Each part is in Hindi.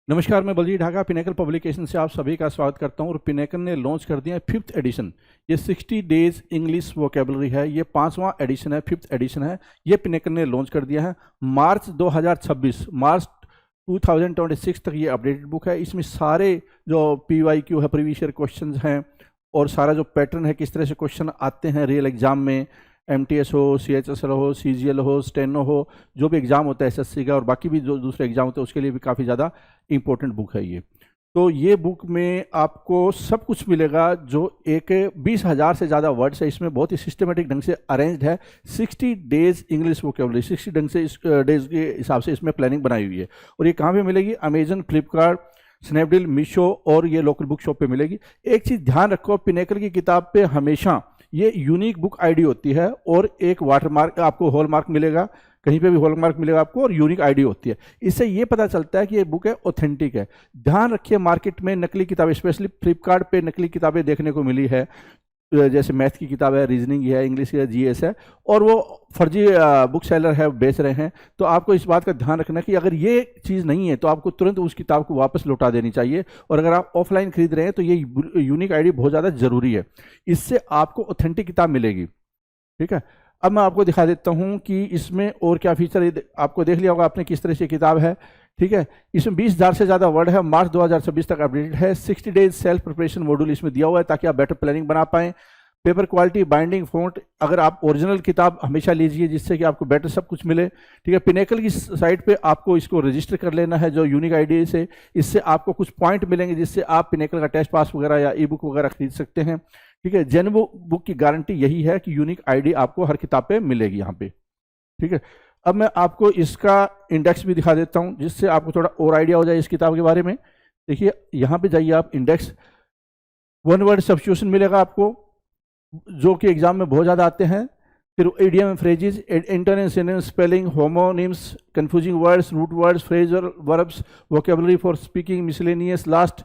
नमस्कार, मैं बलजीत ढाका पिनेकल पब्लिकेशन से आप सभी का स्वागत करता हूं। और पिनेकल ने लॉन्च कर दिया है 5th एडिशन। ये 60 डेज इंग्लिश वोकेबलरी है। ये 5वां एडिशन है, 5th एडिशन है। ये पिनेकल ने लॉन्च कर दिया है मार्च 2026 तक। ये अपडेटेड बुक है। इसमें सारे जो PYQ है, प्रीवियस ईयर क्वेश्चन हैं, और सारा जो पैटर्न है, किस तरह से क्वेश्चन आते हैं रियल एग्जाम में, MTS हो, CHSL हो, CGL हो, स्टेनो हो, जो भी एग्ज़ाम होता है SSC का और बाकी भी जो दूसरे एग्जाम होते हैं उसके लिए भी काफ़ी ज़्यादा इंपॉर्टेंट बुक है ये। तो ये बुक में आपको सब कुछ मिलेगा। जो एक 20,000 से ज़्यादा वर्ड्स है इसमें, बहुत ही सिस्टमेटिक ढंग से अरेंज्ड है। 60 डेज इंग्लिश वोकेबलरी, 60 ढंग से इस डेज के हिसाब से इसमें प्लानिंग बनाई हुई है। और ये कहाँ पे मिलेगी? अमेजन, फ्लिपकार्ट, स्नैपडील, मीशो और ये लोकल बुक शॉप पे मिलेगी। एक चीज़ ध्यान रखो, पिनेकल की किताब पे हमेशा ये यूनिक बुक आईडी होती है और एक वाटरमार्क, आपको हॉलमार्क मिलेगा, कहीं पे भी हॉलमार्क मिलेगा आपको, और यूनिक आईडी होती है। इससे ये पता चलता है कि ये बुक है ऑथेंटिक है। ध्यान रखिए, मार्केट में नकली किताबें, स्पेशली फ्लिपकार्ट पे नकली किताबें देखने को मिली है, जैसे मैथ की किताब है, रीजनिंग है, इंग्लिश है, GS है, और वो फर्जी बुक सेलर है, बेच रहे हैं। तो आपको इस बात का ध्यान रखना कि अगर ये चीज़ नहीं है तो आपको तुरंत उस किताब को वापस लौटा देनी चाहिए। और अगर आप ऑफलाइन खरीद रहे हैं तो ये यूनिक आईडी बहुत ज़्यादा ज़रूरी है। इससे आपको ऑथेंटिक किताब मिलेगी। ठीक है, अब मैं आपको दिखा देता हूँ कि इसमें और क्या फीचर, आपको देख लिया होगा आपने किस तरह से किताब है। ठीक है, इसमें 20,000 से ज़्यादा वर्ड है। मार्च 2026 तक अपडेटेड है। 60 डेज सेल्फ प्रिपरेशन मॉड्यूल इसमें दिया हुआ है ताकि आप बेटर प्लानिंग बना पाएं। पेपर क्वालिटी, बाइंडिंग, फॉन्ट, अगर आप ओरिजिनल किताब हमेशा लीजिए जिससे कि आपको बेटर सब कुछ मिले। ठीक है, पिनेकल की साइट पे आपको इसको रजिस्टर कर लेना है जो यूनिक आईडी से। इससे आपको कुछ पॉइंट मिलेंगे जिससे आप पिनेकल का टेस्ट पास वगैरह या ई बुक वगैरह खरीद सकते हैं। ठीक है, जेन्युइन बुक की गारंटी यही है कि यूनिक आईडी आपको हर किताब पे मिलेगी यहाँ पे। ठीक है, अब मैं आपको इसका इंडेक्स भी दिखा देता हूँ जिससे आपको थोड़ा और आइडिया हो जाए इस किताब के बारे में। देखिए, यहाँ पे जाइए आप, इंडेक्स, वन वर्ड सब्स्टिट्यूशन मिलेगा आपको जो कि एग्जाम में बहुत ज़्यादा आते हैं। फिर idiom, phrases, internet, synonyms, spelling, homonyms, confusing words, root words, phrasal verbs, vocabulary for speaking, miscellaneous, last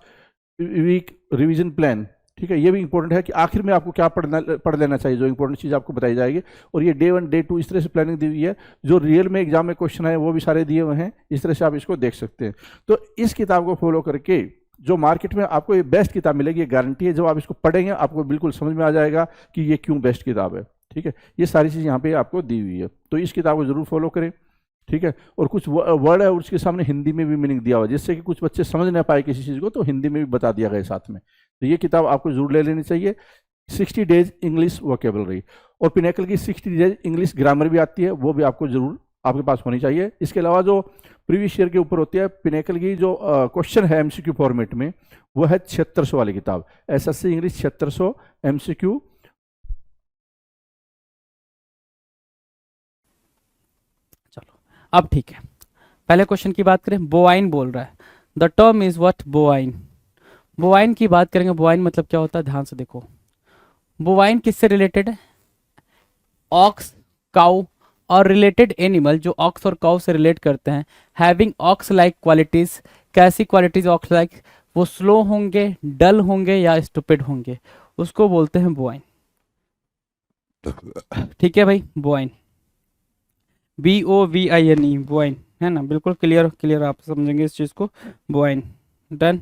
week revision plan. ठीक है, ये भी इंपॉर्टेंट है कि आखिर में आपको क्या पढ़ लेना चाहिए, जो इंपॉर्टेंट चीज़ आपको बताई जाएगी। और ये डे 1, डे 2 इस तरह से प्लानिंग दी हुई है। जो रियल में एग्जाम में क्वेश्चन है वो भी सारे दिए हुए हैं। इस तरह से आप इसको देख सकते हैं। तो इस किताब को फॉलो करके जो मार्केट में आपको ये बेस्ट किताब मिलेगी, ये गारंटी है। जब आप इसको पढ़ेंगे आपको बिल्कुल समझ में आ जाएगा कि ये क्यों बेस्ट किताब है। ठीक है, ये सारी चीज़ यहाँ पे आपको दी हुई है, तो इस किताब को जरूर फॉलो करें। ठीक है, और कुछ वर्ड है उसके सामने हिंदी में भी मीनिंग दिया हुआ है जिससे कि कुछ बच्चे समझ ना पाए किसी चीज़ को, तो हिंदी में भी बता दिया गया साथ में। तो ये किताब आपको जरूर ले लेनी चाहिए, 60 डेज इंग्लिश वोकेबलरी। और पिनेकल की 60 डेज इंग्लिश ग्रामर भी आती है, वो भी आपको जरूर आपके पास होनी चाहिए। इसके अलावा जो प्रीवियस ईयर के ऊपर होती है, पिनेकल की जो क्वेश्चन है MCQ फॉर्मेट में, वो है 7600 वाली किताब, SSC इंग्लिश 7600 MCQ। चलो अब ठीक है, पहले क्वेश्चन की बात करें। बोवाइन बोल रहा है, the term is what? Bovine. Bovine की बात करेंगे। बोवाइन मतलब क्या होता है, ध्यान से देखो। बोवाइन किससे रिलेटेड है? ऑक्स, काउ और रिलेटेड एनिमल जो ऑक्स और काउ से रिलेट करते हैं। Having ox like qualities. कैसी क्वालिटीज ऑक्स लाइक? वो स्लो होंगे, डल होंगे या स्टूपिड होंगे, उसको बोलते हैं बोवाइन। ठीक है भाई, बोवाइन, BOVINE, बोवाइन है ना, बिल्कुल क्लियर क्लियर, आप समझेंगे इस चीज को। बोवाइन, डन,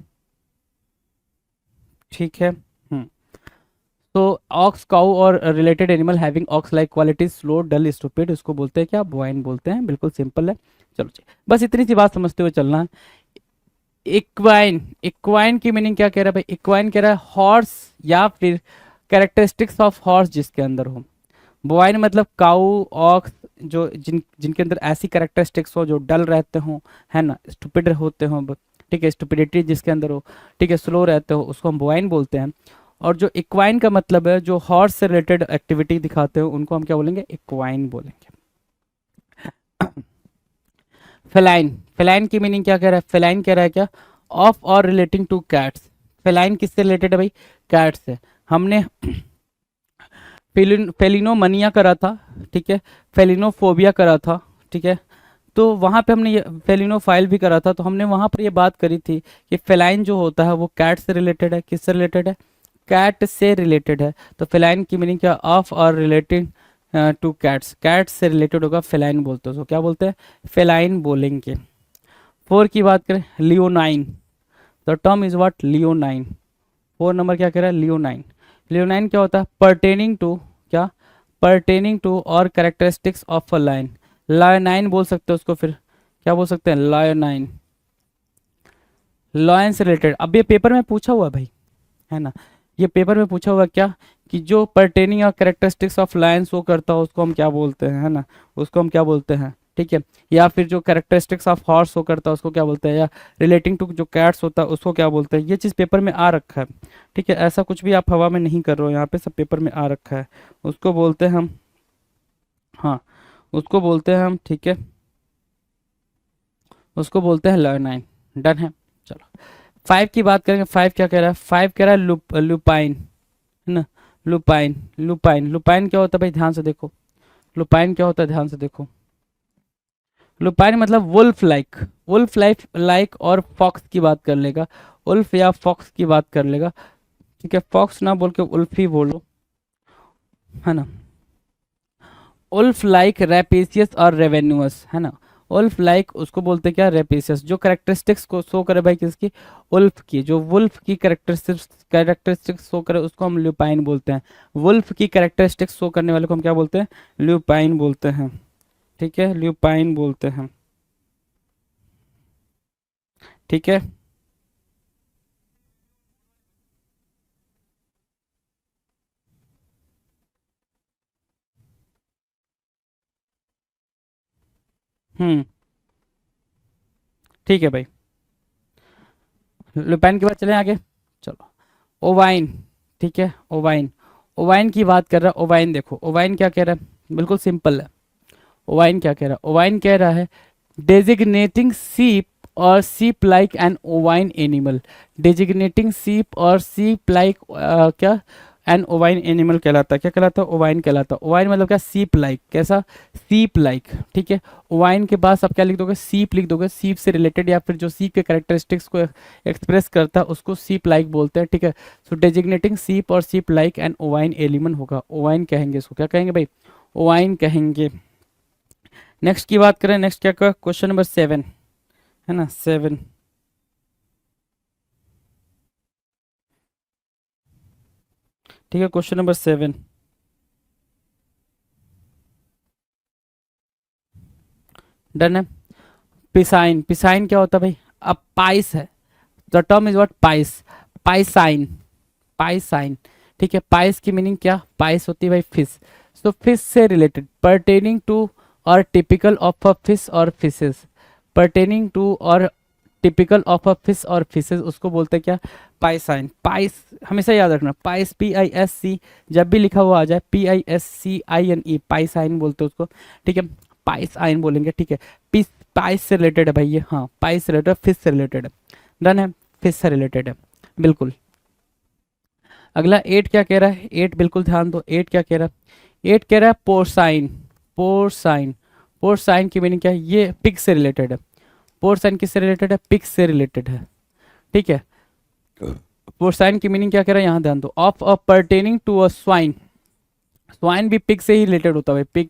ठीक है। तो ऑक्स, काउ और related animal having ox like qualities, slow, dull, stupid, उसको बोलते हैं क्या? बोवाइन बोलते हैं। बिल्कुल सिंपल है। चलो जी, बस इतनी सी बात समझते हुए चलना है। इक्वाइन, इक्वाइन की मीनिंग क्या कह रहा है भाई? इक्वाइन कह रहा है हॉर्स या फिर कैरेक्टरिस्टिक्स ऑफ हॉर्स जिसके अंदर हो। बोवाइन मतलब काउ, ऑक्स, जो जिनके अंदर ऐसी कैरेक्टरिस्टिक्स हो जो डल रहते हो, है ना, स्टूपिड होते हो। ठीक है, स्टूपिडिटी जिसके अंदर हो, ठीक है, स्लो रहते हो, उसको हम बोवाइन बोलते हैं। और जो इक्वाइन का मतलब है जो हॉर्स से रिलेटेड एक्टिविटी दिखाते हो, उनको हम क्या बोलेंगे? इक्वाइन बोलेंगे। फेलाइन, फेलाइन की मीनिंग क्या कह रहा है? फेलाइन कह रहा है क्या? ऑफ और रिलेटिंग टू कैट्स। फेलाइन किससे रिलेटेड है भाई? कैट से। हमने फेलिनोमनिया करा था, ठीक है, फेलिनोफोबिया करा था, ठीक है, तो वहाँ पे हमने ये फेलिनोफाइल भी करा था। तो हमने वहाँ पर ये बात करी थी कि फेलाइन जो होता है वो कैट से रिलेटेड है। किससे रिलेटेड है? कैट से रिलेटेड है। तो फेलाइन की मीनिंग क्या? ऑफ और रिलेटिंग टू कैट्स। कैट से रिलेटेड होगा, फेलाइन बोलते हैं। तो क्या बोलते हैं? फेलाइन बोलेंगे। 4 की बात करें, leonine, the term is what, leonine. 4 number क्या कह रहा है, लियोनाइन। लियोनाइन क्या होता है, परटेनिंग टू, क्या, परटेनिंग टू और कैरेक्टरिस्टिक्स ऑफ अ लाइन। लायोनाइन बोल सकते हो उसको, फिर क्या बोल सकते हैं, लायोनाइन, लॉयन से रिलेटेड। अब ये पेपर में पूछा हुआ है भाई, है ना, ये पेपर में पूछा हुआ क्या, कि जो परटेनिंग और कैरेक्टरिस्टिक्स ऑफ लायन शो करता हो उसको हम क्या बोलते हैं, है ना, उसको हम क्या बोलते हैं, ठीक है। या फिर जो कैरेक्टरिस्टिक्स ऑफ हॉर्स शो करता है उसको क्या बोलते हैं, या रिलेटिंग टू जो कैट्स होता है उसको क्या बोलते हैं। ये चीज़ पेपर में आ रखा है, ठीक है, ऐसा कुछ भी आप हवा में नहीं कर रहे हो, यहाँ पे सब पेपर में आ रखा है। उसको बोलते हैं हम, हाँ, उसको बोलते हैं हम, ठीक है, उसको बोलते हैं लायोनाइन। डन है। चलो 5 की बात करेंगे। 5 क्या कह रहा है, 5 कह रहा है लुपाइन, है ना, लुपाइन। लुपाइन, लुपाइन क्या होता है भाई, ध्यान से देखो, लुपाइन क्या होता है, ध्यान से देखो। लुपाइन मतलब wolf like, wolf like, like और फॉक्स की बात कर लेगा, उल्फ या फॉक्स की बात कर लेगा, ठीक है, फॉक्स ना बोल के उल्फ ही बोलो, है ना। उल्फ लाइक, रैपेशियस और रेवेन्यूअस, है ना। उल्फ लाइक उसको बोलते हैं क्या, रैपेशियस, जो कैरेक्टरिस्टिक्स को शो करे भाई किसकी, उल्फ की, जो वुल्फ की कैरेक्टरिस्टिक्स शो करे उसको हम ल्यूपाइन बोलते हैं। वुल्फ की कैरेक्टरिस्टिक्स शो करने वाले को हम क्या बोलते हैं, ल्यूपाइन बोलते हैं, ठीक है, ल्यूपाइन बोलते हैं, ठीक है। हम्म, ठीक है भाई, ल्यूपाइन के बाद चलें आगे। चलो ओवाइन, ठीक है, ओवाइन, ओवाइन की बात कर रहा है। ओवाइन देखो, ओवाइन क्या कह रहा है, बिल्कुल सिंपल है। ओवाइन क्या कह रहा है, ओवाइन कह रहा है डेजिग्नेटिंग सीप और सीप like an ovine animal. Designating सीप और सीप लाइक क्या, एन ओवाइन एनिमल कहलाता है। क्या कहलाता है, ओवाइन कहलाता है। ओवाइन मतलब क्या, सीप लाइक, कैसा, सीप लाइक, ठीक है। ओवाइन के पास आप क्या लिख दोगे, सीप लिख दोगे, सीप से रिलेटेड या फिर जो सीप के कैरेक्टरिस्टिक्स को एक्सप्रेस करता है उसको सीप लाइक बोलते हैं, ठीक है। सो डेजिग्नेटिंग सीप और सीप लाइक एन ओवाइन एलिमेंट होगा, ओवाइन कहेंगे इसको, क्या कहेंगे भाई, ओवाइन कहेंगे। नेक्स्ट की बात करें, नेक्स्ट क्या का, क्वेश्चन नंबर 7, है ना, 7, ठीक है, क्वेश्चन नंबर 7, डन है। पिसाइन, पिसाइन क्या होता है भाई, अब पाइस है, the term is what, Pisces, piscine, piscine, ठीक है। पाइस की मीनिंग क्या, पाइस होती है भाई फिश, सो फिश से रिलेटेड, परटेनिंग टू और टिपिकल ऑफ अ फिश और फिशेस, परटेनिंग टू और टिपिकल ऑफ अ फिश और फिशेस, उसको बोलते हैं क्या, पाइसाइन। पाइस हमेशा याद रखना, पाइस PISC, जब भी लिखा हुआ आ जाए PISCINE, पाइसाइन बोलते हैं उसको, ठीक है, पाइस आइन बोलेंगे, ठीक है। पिस, पाइस से रिलेटेड है भाई ये, हाँ, पाइस से रिलेटेड, फिश से रिलेटेड है, डन है, फिश से रिलेटेड है, बिल्कुल। अगला 8 क्या कह रहा है, 8 बिल्कुल ध्यान दो, 8 क्या कह रहा है, 8 कह रहा है पोर्साइन, पोर्साइन, पोर्साइन की मीनिंग क्या है, ये पिग से रिलेटेड है। पोर्साइन किससे रिलेटेड है, पिग से रिलेटेड है, ठीक है। पोर्साइन की मीनिंग क्या कह रहा है, यहाँ ध्यान दो, of a pertaining to a swine, swine भी पिग से ही रिलेटेड होता है, पिग,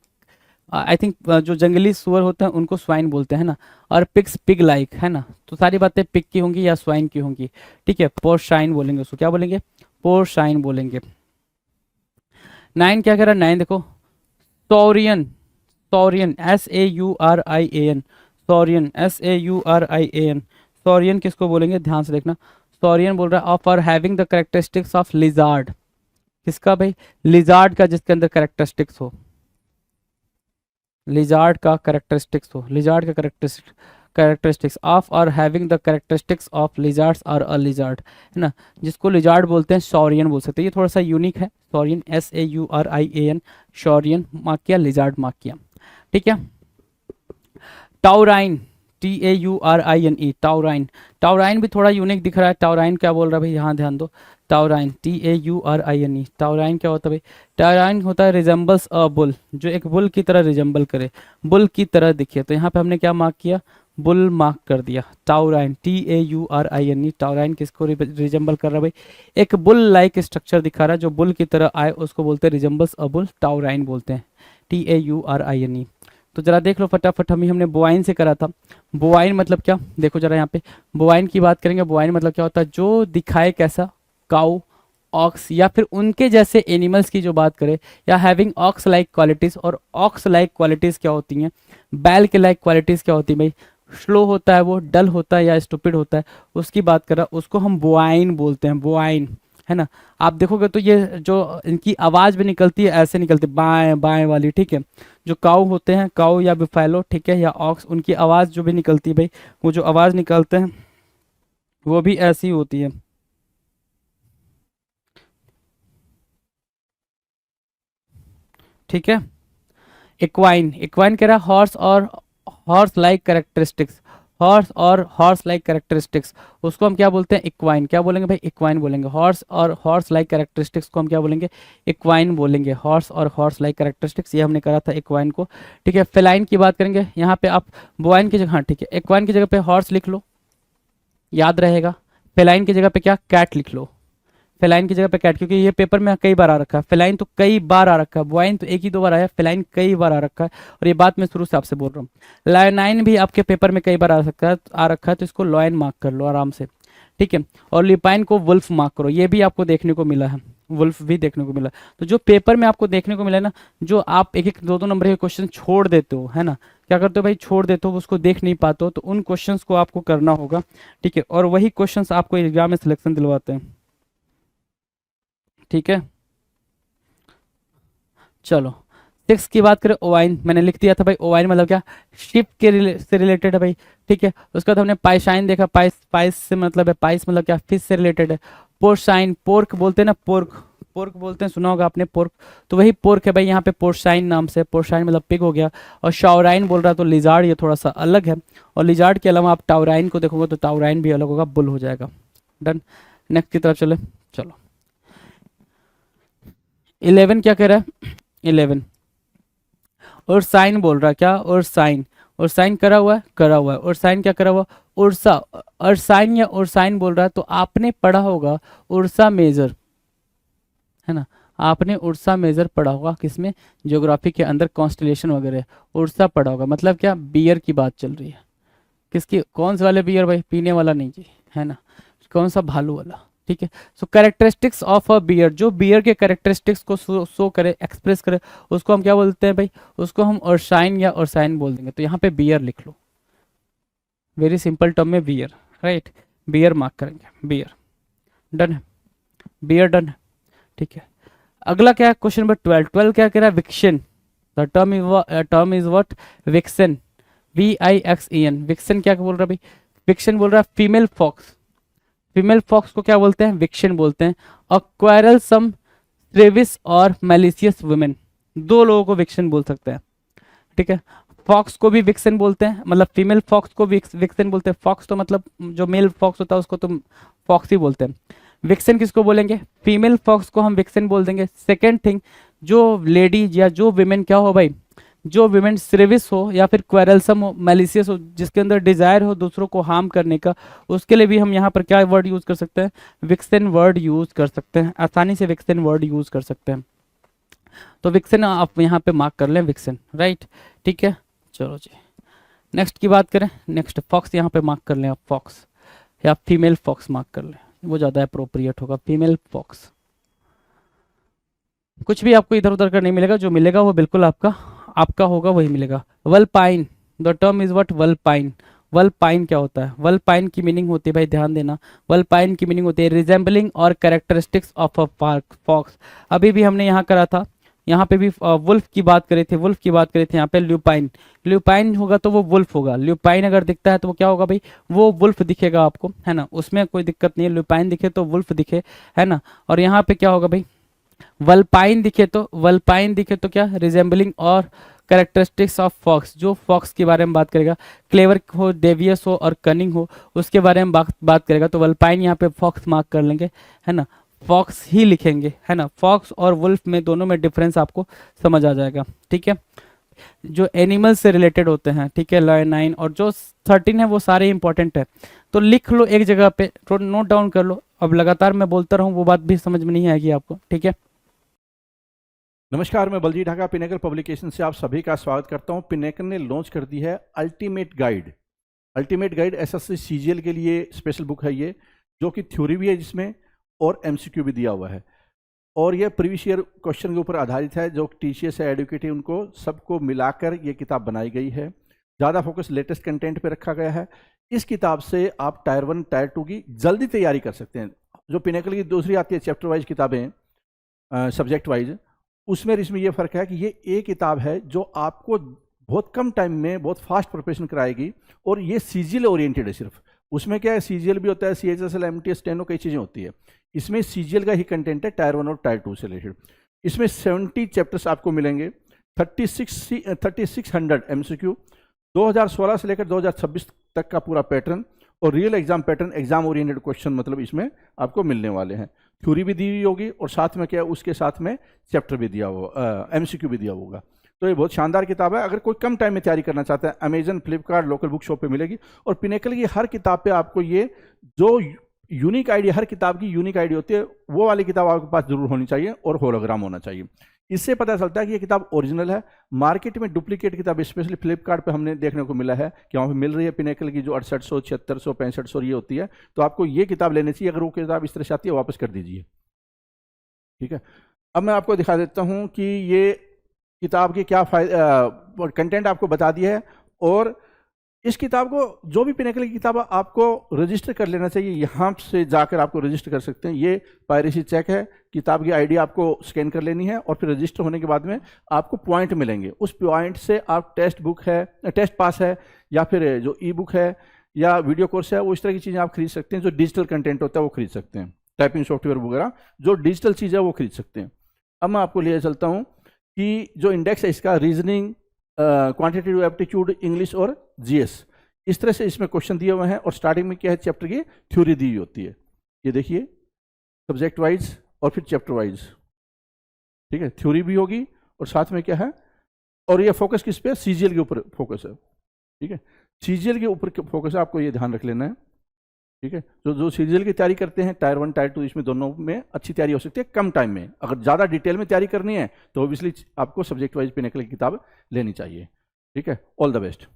आई थिंक जो जंगली सुअर होते हैं उनको स्वाइन बोलते हैं ना, और पिग्स पिग लाइक, है ना, तो सारी बातें पिग की होंगी या स्वाइन की होंगी, ठीक है। पोर्साइन बोलेंगे उसको, क्या बोलेंगे, पोर्साइन बोलेंगे। 9 क्या कह रहा है, 9 देखो, सौरियन, सौरियन, SAURIAN, सौरियन, SAURIAN, सौरियन किसको बोलेंगे, ध्यान से देखना, सौरियन बोल रहा है of or having the characteristics of lizard, किसका भाई, लिजार्ड का, जिसके अंदर कैरेक्टरिस्टिक्स हो, लिजार्ड का कैरेक्टरिस्टिक्स हो, लिजार्ड का कैरेक्टरिस्टिक्स ऑफ और having the characteristics of lizards और अ लिजार्ड, है ना, जिसको लिजार्ड बोलते हैं, सॉरियन बोल सकते हैं। ये थोड़ा सा यूनिक है, सॉरियन, SAURIAN, सॉरियन मार्क किया, लिजार्ड मार्क किया, ठीक है। टाउराइन, TAURINE, टाउराइन, टाउराइन भी थोड़ा यूनिक दिख रहा है। टाउराइन क्या बोल रहा है भाई, यहाँ ध्यान दो, टाउराइन, TAURINE, टाउराइन क्या होता है भाई, टाउराइन होता है रिजेंबल्स अ बुल, जो एक बुल की तरह रिजेंबल करे, बुल की तरह दिखे, तो यहाँ पे हमने क्या मार्क किया, बुल मार्क कर दिया। टाउराइन, TAURINE, टाउराइन किसको रिजेंबल कर रहा है भाई, एक बुल लाइक स्ट्रक्चर दिखा रहा है, जो बुल की तरह आए उसको बोलते हैं रिजेंबल्स अ बुल, टाउराइन बोलते हैं, TAURINE। तो जरा देख लो फटाफट, हमने बोवाइन से करा था। बोवाइन मतलब क्या, देखो जरा यहाँ पे बोवाइन की बात करेंगे। बोवाइन मतलब क्या होता है, जो दिखाए कैसा, काउ, ऑक्स या फिर उनके जैसे एनिमल्स की जो बात करें, या हैविंग ऑक्स लाइक क्वालिटीज। और ऑक्स लाइक क्वालिटीज क्या होती हैं, बैल के लाइक क्वालिटीज क्या होती है भाई, स्लो होता है वो, डल होता है या स्टूपिड होता है, उसकी बात कर रहा, उसको हम बोआइन बोलते हैं, बोआइन, है ना। आप देखोगे तो ये जो इनकी आवाज भी निकलती है ऐसे निकलती है, बाएं बाएं वाली, ठीक है। जो काऊ होते हैं, काऊ या बिफैलो, ठीक है, या ऑक्स, उनकी आवाज जो भी निकलती है भाई, वो जो आवाज निकालते हैं वो भी ऐसी होती है। ठीक है। इक्वाइन, इक्वाइन कह रहा है हॉर्स और हॉर्स लाइक कैरेक्टरिस्टिक्स, हॉर्स और हॉर्स लाइक कैरेक्टरिस्टिक्स, उसको हम क्या बोलते हैं, इक्वाइन। क्या बोलेंगे भाई, इक्वाइन बोलेंगे। हॉर्स और हॉर्स लाइक कैरेक्टरिस्टिक्स को हम क्या बोलेंगे, इक्वाइन बोलेंगे। हॉर्स और हॉर्स लाइक कैरेक्टरिस्टिक्स, ये हमने करा था इक्वाइन को। ठीक है। फेलाइन की बात करेंगे, यहाँ पे आप बोवाइन की जगह, हाँ ठीक है, इक्वाइन की जगह पे हॉर्स लिख लो, याद रहेगा। फेलाइन की जगह पे क्या, कैट लिख लो। फेलाइन की जगह पे कैट, क्योंकि ये पेपर में कई बार आ रखा है। फेलाइन तो कई बार आ रखा है, बोवाइन तो एक ही दो बार आया, फेलाइन कई बार आ रखा है, और ये बात मैं शुरू से आपसे बोल रहा हूँ। लायनाइन भी आपके पेपर में कई बार आ सकता है, आ रखा है, तो इसको लॉयन मार्क कर लो आराम से, ठीक है। और लिपाइन को वुल्फ मार्क करो, ये भी आपको देखने को मिला है, वुल्फ भी देखने को मिला। तो जो पेपर में आपको देखने को मिला है ना, जो आप एक एक दो दो नंबर के क्वेश्चन छोड़ देते हो, है ना, क्या करते हो भाई, छोड़ देते हो, उसको देख नहीं पाते हो, तो उन क्वेश्चंस को आपको करना होगा, ठीक है। और वही क्वेश्चंस आपको एग्जाम में सिलेक्शन दिलवाते हैं, ठीक है। चलो, सिक्स की बात करें, ओवाइन, मैंने लिख दिया था भाई, ओवाइन मतलब क्या, शिप के से रिलेटेड है भाई, ठीक है। उसके बाद हमने पाइशाइन देखा, पाइस, पाइस से मतलब है, पाइस मतलब क्या, फिश से रिलेटेड है। पोर्साइन, पोर्क बोलते हैं ना, पोर्क, पोर्क बोलते हैं, सुना होगा आपने पोर्क, तो वही पोर्क है भाई यहाँ पे, पोर्साइन नाम से, पोर्साइन मतलब पिग हो गया। और शाओराइन बोल रहा तो लिजार्ड, ये थोड़ा सा अलग है। और लिजार्ड के अलावा आप टाउराइन को देखोगे तो टाउराइन भी अलग होगा, बुल हो जाएगा। डन। नेक्स्ट की तरफ चले, चलो। 11 क्या कह रहा है, 11 और साइन बोल रहा है, क्या, और साइन, और साइन करा हुआ है, करा हुआ है, और साइन क्या करा हुआ, उर्सा, और साइन या और साइन बोल रहा है, तो आपने पढ़ा होगा उर्सा मेजर, है ना, आपने उर्सा मेजर पढ़ा होगा किसमें, ज्योग्राफी के अंदर, कॉन्स्टलेशन वगैरह, उर्सा पढ़ा होगा। मतलब क्या, बियर की बात चल रही है, किसकी, कौन से वाले बियर भाई, पीने वाला नहीं जी, है ना, कौन सा, भालू वाला, ठीक है। सो कैरेक्टरिस्टिक्स ऑफ अ बियर, जो बियर के कैरेक्टरिस्टिक्स को शो करे, एक्सप्रेस करे, उसको हम क्या बोलते हैं भाई, उसको हम ऑर्साइन या ऑर्साइन बोल देंगे। तो यहाँ पे बियर लिख लो, वेरी सिंपल टर्म में बियर, राइट, बियर मार्क करेंगे, बियर। डन है, बियर डन है, ठीक है। अगला क्या है, क्वेश्चन नंबर 12, 12 क्या कह रहा है, vixen, the term is what, vixen, VIXEN, vixen क्या बोल रहा है भाई, विक्सन बोल रहा है फीमेल फॉक्स, फीमेल फॉक्स को क्या बोलते हैं, विक्शन बोलते हैं। और क्वेरल सम स्ट्रेविस और मैलिशियस वुमेन, दो लोगों को विक्शन बोल सकते हैं, ठीक है। फॉक्स को भी विक्सन बोलते हैं, मतलब फीमेल फॉक्स को विक्सन बोलते हैं। फॉक्स तो मतलब जो मेल फॉक्स होता है उसको तो फॉक्स ही बोलते हैं। विक्सन किसको बोलेंगे, फीमेल फॉक्स को हम विक्सन बोल देंगे। सेकेंड थिंग, जो लेडीज या जो विमेन क्या हो भाई, जो विमेन स्रेविस हो या फिर क्वेरलसम हो, मैलिशियस हो, जिसके अंदर डिजायर हो दूसरों को हार्म करने का, उसके लिए भी हम यहाँ पर क्या वर्ड यूज कर सकते हैं, विक्सन वर्ड यूज कर सकते हैं, आसानी से विक्सन वर्ड यूज कर सकते हैं। तो विक्सन आप यहाँ पे मार्क कर लें, विक्सन, राइट, ठीक है। चलो जी, नेक्स्ट की बात करें, नेक्स्ट फॉक्स यहाँ पे मार्क कर लें आप, फॉक्स या फीमेल फॉक्स मार्क कर लें, वो ज़्यादा अप्रोप्रिएट होगा, फीमेल फॉक्स। कुछ भी आपको इधर उधर का नहीं मिलेगा, जो मिलेगा वो बिल्कुल आपका आपका होगा, वही मिलेगा। वल्पाइन, द टर्म इज व्हाट, वल्पाइन, वल्पाइन क्या होता है, वल्पाइन की मीनिंग होती है भाई, ध्यान देना, वल्पाइन की मीनिंग होती है रिजेंबलिंग और कैरेक्टरिस्टिक्स ऑफ अ फॉक्स। अभी भी हमने यहाँ करा था, यहाँ पे भी वुल्फ की बात करी थी, वुल्फ की बात करी थी, यहाँ पे ल्यूपाइन, ल्यूपाइन होगा तो वो वुल्फ होगा, ल्यूपाइन अगर दिखता है तो वो क्या होगा भाई, वो वुल्फ दिखेगा आपको, है ना, उसमें कोई दिक्कत नहीं है, ल्यूपाइन दिखे तो वुल्फ दिखे, है ना। और यहाँ पे क्या होगा भाई, वल्पाइन दिखे तो, वल्पाइन दिखे तो क्या, रिजेंबलिंग और कैरेक्टरिस्टिक्स ऑफ फॉक्स, जो फॉक्स के बारे में बात करेगा, क्लेवर हो, डेवियस हो और कनिंग हो, उसके बारे में बात करेगा, तो वल्पाइन यहाँ पे फॉक्स मार्क कर लेंगे, है ना, फॉक्स ही लिखेंगे, है ना। फॉक्स और वुल्फ में दोनों में डिफरेंस आपको समझ आ जाएगा, ठीक है। जो एनिमल से रिलेटेड होते हैं, ठीक है, लायनाइन और जो 13 है वो सारे इंपॉर्टेंट है, तो लिख लो एक जगह पे, नोट डाउन कर लो। अब लगातार मैं बोलता रहूँ वो बात भी समझ में नहीं आएगी आपको, ठीक है। नमस्कार, मैं बलजीत ढाका पिनेकल पब्लिकेशन से आप सभी का स्वागत करता हूं। पिनेकल ने लॉन्च कर दी है ultimate guide. Ultimate guide SSC CGL के लिए स्पेशल बुक है ये, जो कि थ्योरी भी है जिसमें और एमसीक्यू भी दिया हुआ है, और यह प्रीवियस ईयर क्वेश्चन के ऊपर आधारित है। जो टीसीएस है, एडुकेट है, उनको सबको मिलाकर ये किताब बनाई गई है। ज़्यादा फोकस लेटेस्ट कंटेंट पे रखा गया है। इस किताब से आप टायर 1 टायर 2 की जल्दी तैयारी कर सकते हैं। जो पिनेकल की दूसरी आती है चैप्टर वाइज किताबें, सब्जेक्ट वाइज, उसमें इसमें ये फ़र्क है कि ये एक किताब है जो आपको बहुत कम टाइम में बहुत फास्ट प्रिपरेशन कराएगी, और ये सीजीएल ओरिएंटेड है सिर्फ। उसमें क्या है, सीजीएल भी होता है, सीएचएसएल, एमटीएस, स्टेनो, कई चीज़ें होती है। इसमें सीजीएल का ही कंटेंट है, टायर 1 और टायर 2 से रिलेटेड। इसमें 70 चैप्टर्स आपको मिलेंगे, 3600 एमसीक्यू, 2016 से लेकर 2026 तक का पूरा पैटर्न, और real exam pattern, exam oriented question मतलब इसमें आपको मिलने वाले हैं। थ्योरी भी दी हुई होगी, और साथ में क्या, उसके साथ में चैप्टर भी दिया होगा, एमसीक्यू भी दिया होगा। तो ये बहुत शानदार किताब है। अगर कोई कम टाइम में तैयारी करना चाहता है, Amazon, Flipkart, local book shop पे मिलेगी। और पिनेकल की हर किताब पे आपको ये जो यूनिक आईडी, हर किताब की यूनिक आईडी होती है, वो वाली किताब आपके पास जरूर होनी चाहिए, और होलोग्राम होना चाहिए। इससे पता चलता है कि ये किताब ओरिजिनल है। मार्केट में डुप्लीकेट किताब, स्पेशली फ्लिपकार्ट पे हमने देखने को मिला है कि वहाँ पे मिल रही है पिनेकल की जो 6800, 7600, 6500 ये होती है। तो आपको ये किताब लेनी चाहिए। अगर वो किताब इस तरह से आती है, वापस कर दीजिए, ठीक है। अब मैं आपको दिखा देता हूँ कि ये किताब के क्या कंटेंट आपको बता दिया है। और इस किताब को, जो भी पिनेकल की किताब है, आपको रजिस्टर कर लेना चाहिए। यहाँ से जाकर आपको रजिस्टर कर सकते हैं। ये पायरेसी चेक है, किताब की आईडी आपको स्कैन कर लेनी है, और फिर रजिस्टर होने के बाद में आपको पॉइंट मिलेंगे। उस पॉइंट से आप टेस्ट बुक है, टेस्ट पास है, या फिर जो ई बुक है, या वीडियो कोर्स है, वो इस तरह की चीज़ें आप खरीद सकते हैं। जो डिजिटल कंटेंट होता है वो खरीद सकते हैं, टाइपिंग सॉफ्टवेयर वगैरह जो डिजिटल चीज़ है वो खरीद सकते हैं। अब मैं आपको ले चलता हूँ कि जो इंडेक्स है इसका, रीजनिंग, क्वांटिटेटिव एप्टीट्यूड, इंग्लिश और जीएस, इस तरह से इसमें क्वेश्चन दिए हुए हैं। और स्टार्टिंग में क्या है, चैप्टर की थ्योरी दी हुई होती है। ये देखिए, सब्जेक्ट वाइज और फिर चैप्टर वाइज, ठीक है। थ्योरी भी होगी, और साथ में क्या है, और ये फोकस किस पे, सीजीएल के ऊपर फोकस है, ठीक है। सीजीएल के ऊपर फोकस है, आपको ये ध्यान रख लेना है, ठीक है। जो सीजीएल की तैयारी करते हैं, टायर 1 टायर 2, इसमें दोनों में अच्छी तैयारी हो सकती है कम टाइम में। अगर ज़्यादा डिटेल में तैयारी करनी है तो ऑब्वियसली आपको सब्जेक्ट वाइज पिनेकल की किताब लेनी चाहिए, ठीक है। All the best.